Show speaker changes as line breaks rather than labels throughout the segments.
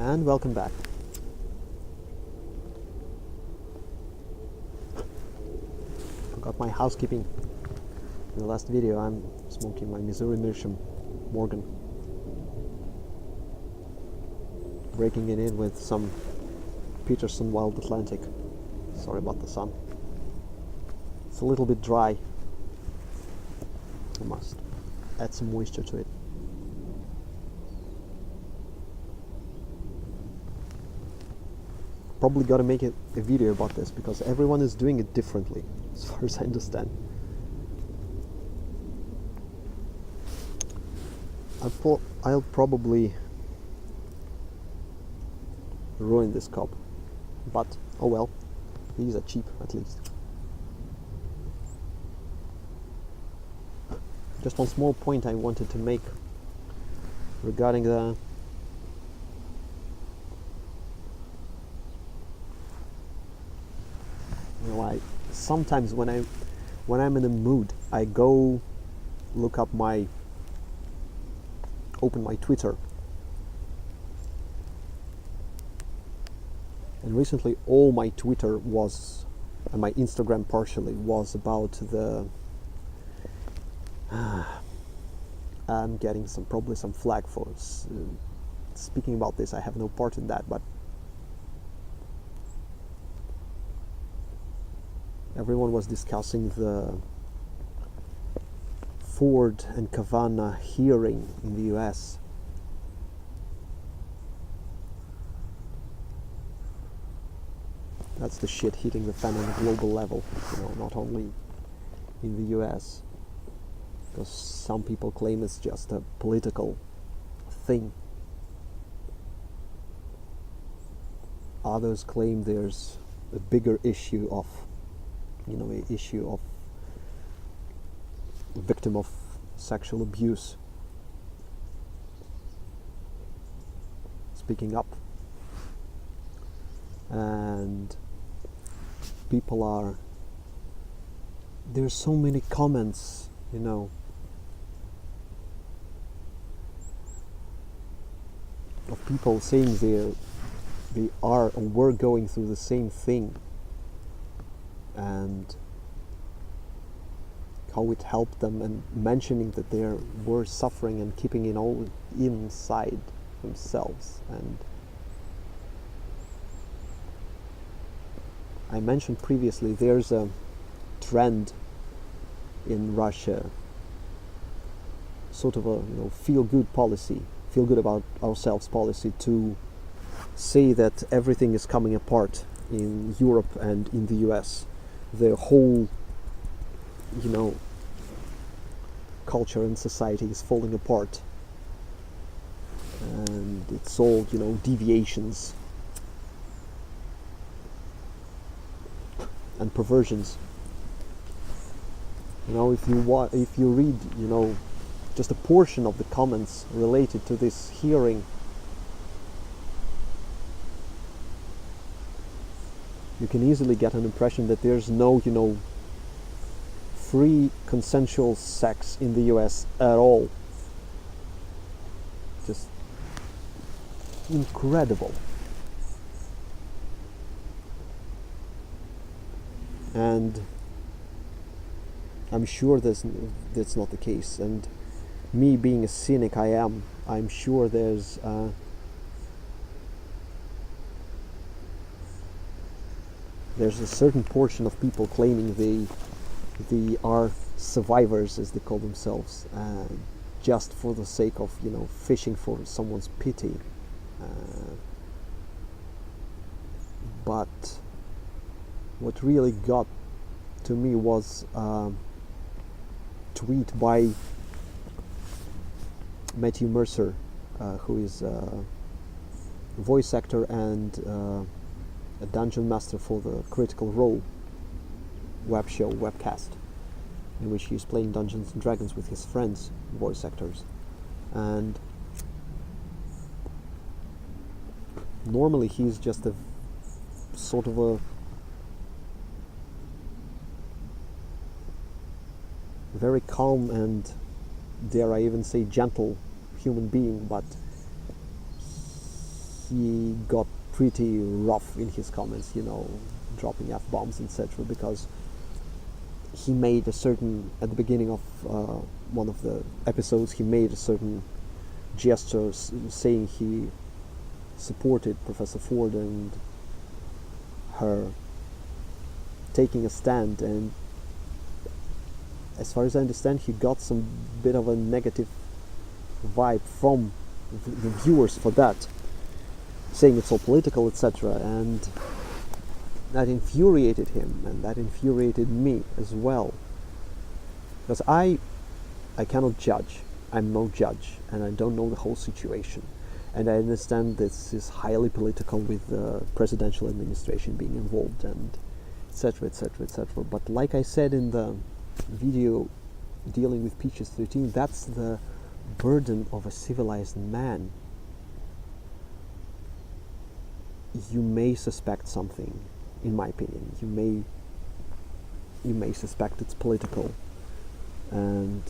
And welcome back. Forgot my housekeeping. In the last video I'm smoking my Missouri Meerschaum Morgan. Breaking it in with some Peterson Wild Atlantic. Sorry about the sun. It's a little bit dry. I must add some moisture to it. Probably gotta make a video about this because everyone is doing it differently, as far as I understand. I'll probably ruin this cup, but oh well, these are cheap at least. Just one small point I wanted to make regarding the sometimes when I'm in a mood, I go look up open my Twitter, and recently all my Twitter was, and my Instagram partially, was about the I'm getting probably some flag for speaking about this. I have no part in that, but everyone was discussing the Ford and Kavanaugh hearing in the US. That's the shit hitting the fan on a global level, not only in the US. Because some people claim it's just a political thing. Others claim there's a bigger issue of an issue of victim of sexual abuse speaking up, and there's so many comments, of people saying they are or were going through the same thing, and how it helped them, and mentioning that they were suffering and keeping it all inside themselves. And I mentioned previously, there's a trend in Russia, sort of a feel good about ourselves policy, to say that everything is coming apart in Europe and in the US. The whole culture and society is falling apart, and it's all deviations and perversions. If you read just a portion of the comments related to this hearing, you can easily get an impression that there's no free consensual sex in the US at all. Just incredible. And I'm sure that's not the case, and me being a cynic I'm sure there's a certain portion of people claiming they are survivors, as they call themselves, just for the sake of fishing for someone's pity. But what really got to me was a tweet by Matthew Mercer, who is a voice actor and a dungeon master for the Critical Role webcast, in which he's playing Dungeons and Dragons with his friends, voice actors. And normally he's just a sort of a very calm and, dare I even say, gentle human being, but he got pretty rough in his comments, dropping F-bombs, etc., because he made a certain, at the beginning of one of the episodes, he made a certain gesture saying he supported Professor Ford and her taking a stand, and as far as I understand, he got some bit of a negative vibe from the viewers for that, saying it's all political, etc., and that infuriated him, and that infuriated me as well, because I cannot judge. I'm no judge, and I don't know the whole situation, and I understand this is highly political with the presidential administration being involved, and etc., etc., etc. But like I said in the video dealing with Peaches 13, that's the burden of a civilized man. You may suspect something, in my opinion. You may suspect it's political, and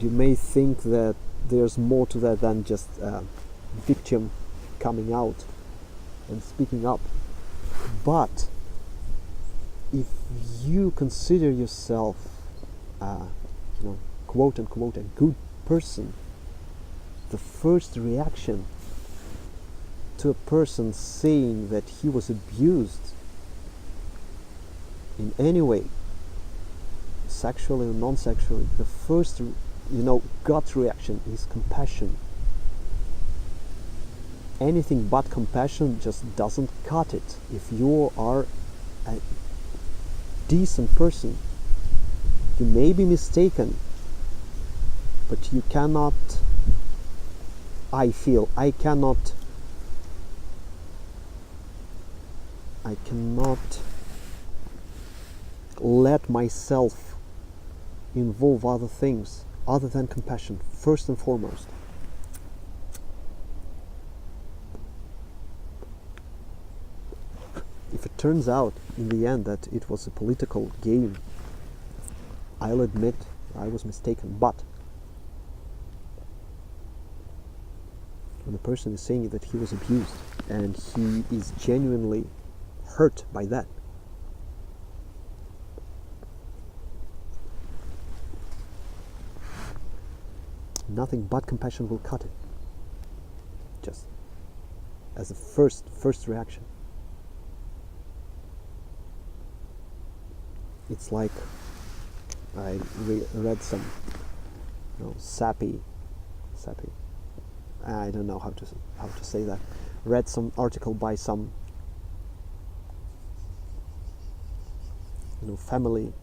you may think that there's more to that than just a victim coming out and speaking up. But if you consider yourself, quote unquote, a good person, the first reaction to a person saying that he was abused in any way, sexually or non-sexually, the first gut reaction is compassion. Anything but compassion just doesn't cut it. If you are a decent person, you may be mistaken, but you cannot, I cannot let myself involve other things other than compassion, first and foremost. If it turns out in the end that it was a political game, I'll admit I was mistaken, but when the person is saying that he was abused and he is genuinely hurt by that, nothing but compassion will cut it, just as a first reaction. It's like I read some sappy, I don't know how to say that, read some article by some family,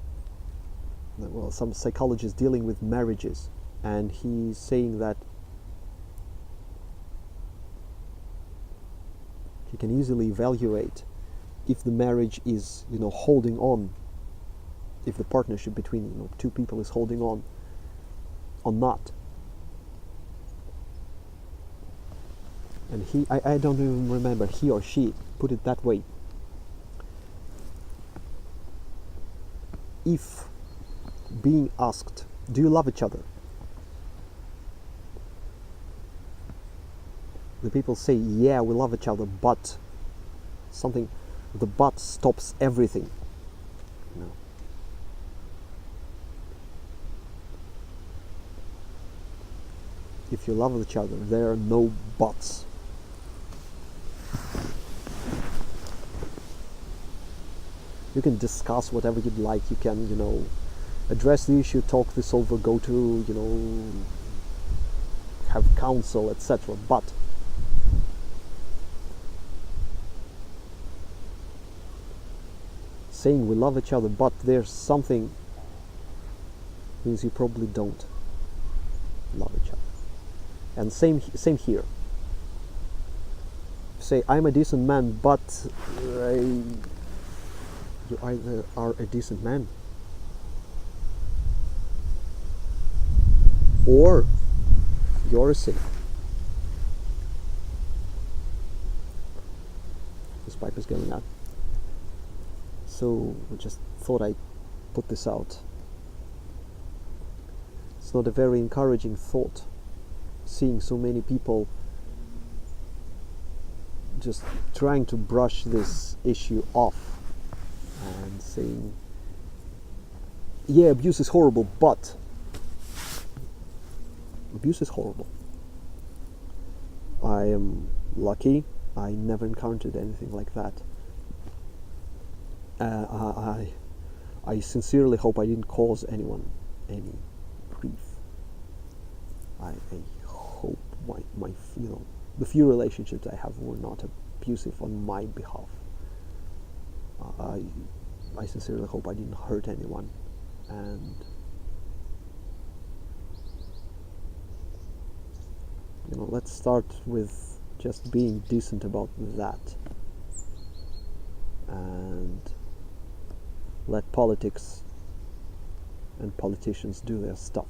some psychologist dealing with marriages, and he's saying that he can easily evaluate if the marriage is holding on, if the partnership between two people is holding on or not. And I don't even remember, he or she put it that way. If being asked, do you love each other? The people say, yeah, we love each other, but the but stops everything. If you love each other, there are no buts. You can discuss whatever you'd like. You can, address the issue, talk this over, go to, have counsel, etc. But saying we love each other, but there's something, means you probably don't love each other. And same here. Say, I'm a decent man, but you either are a decent man or you're a sinner. This pipe is going out. So I just thought I'd put this out. It's not a very encouraging thought, seeing so many people just trying to brush this issue off and saying, yeah, abuse is horrible, but abuse is horrible. I am lucky. I never encountered anything like that. I sincerely hope I didn't cause anyone any grief. I hope my the few relationships I have were not abusive on my behalf. I sincerely hope I didn't hurt anyone, and let's start with just being decent about that, and let politics and politicians do their stuff,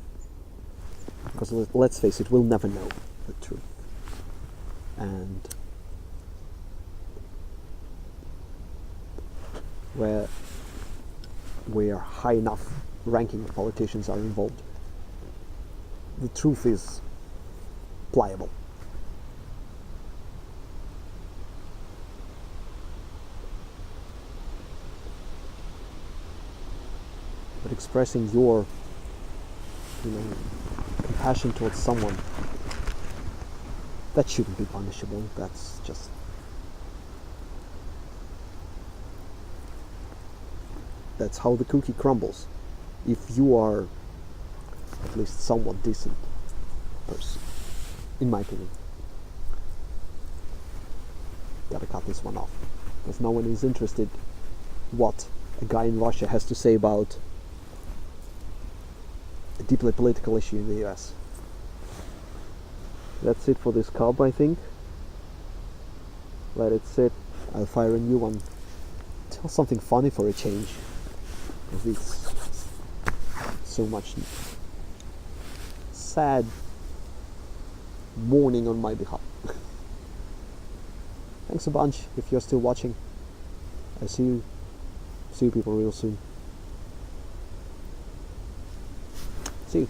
because let's face it, we'll never know the truth. And where high enough ranking politicians are involved, the truth is pliable. But expressing your compassion towards someone, that shouldn't be punishable. That's how the cookie crumbles. If you are at least somewhat decent person, in my opinion. Gotta cut this one off, because no one is interested what a guy in Russia has to say about a deeply political issue in the US. That's it for this cub, I think. Let it sit. I'll fire a new one. Tell something funny for a change. Because it's so much sad mourning on my behalf. Thanks a bunch if you're still watching. I see you people real soon. See you.